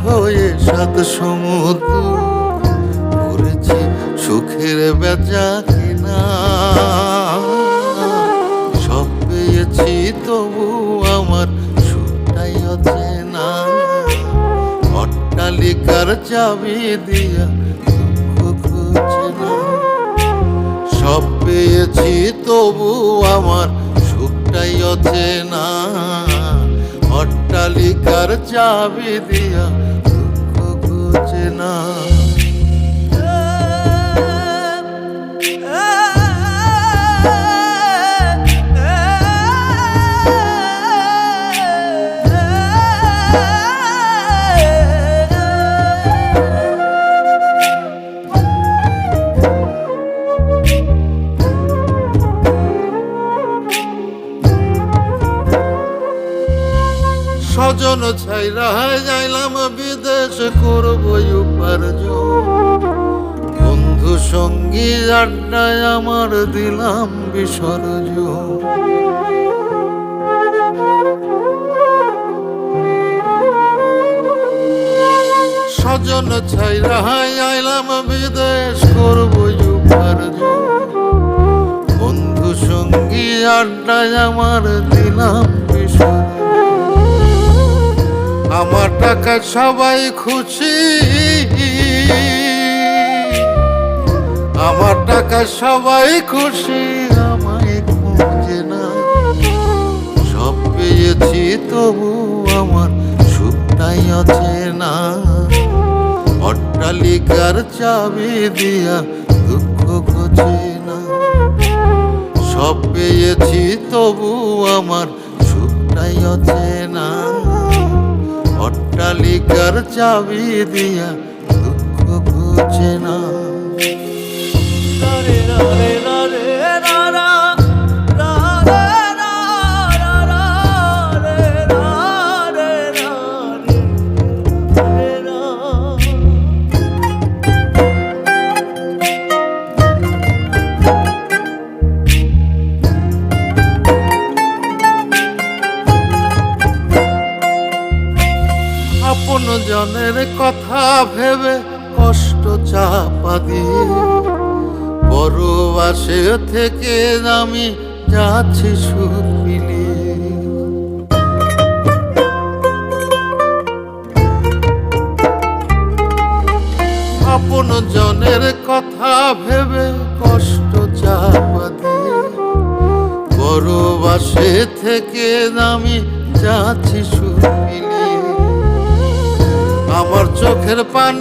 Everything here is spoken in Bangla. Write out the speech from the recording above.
হয়ে সাত সমুদ্র করেছি সুখের বেচা কিনা। সব পেয়েছি তবু আমার সুখটাই অচেনা। অট্টালিকার চাবি দিয়া দুঃখ খুঁজে না। সব পেয়েছি তবু আমার সুখটাই অচেনা। অট্টালিকার চাবি দিয়া দুঃখ খুঁজে না। স্বজন ছাইরা যাইলাম বিদেশ করব উপার্জন। বন্ধু সঙ্গী আড্ডায় আমার দিলাম বিসর্জন। স্বজন ছাইরা যাইলাম বিদেশ করব উপার্জন। বন্ধু সঙ্গী আড্ডায় আমার দিলাম বিসর্জন। আমার টাকা সবাই খুশি, আমার টাকা সবাই খুশি, আমায় খুঁজে না। সব পেয়েছি তবু আমার সুখটাই অচেনা। অট্টালিকার চাবি দিয়া দুঃখ খোঁজে না। সব পেয়েছি তবু আমার সুখটাই অচেনা। অট্টালিকার চাবি দিয়া দুঃখ খুঁজে না। আপন জনের কথা ভেবে কষ্ট চাপা দিয়ে বড় বাসে থেকে আমি যাচ্ছি সুখ মিলিয়ে। আপন জনের কথা ভেবে কষ্ট চাপা দিয়ে বড় বাসে থেকে আমি যাচ্ছি সুখ মিলিয়ে। আমার চোখের পানি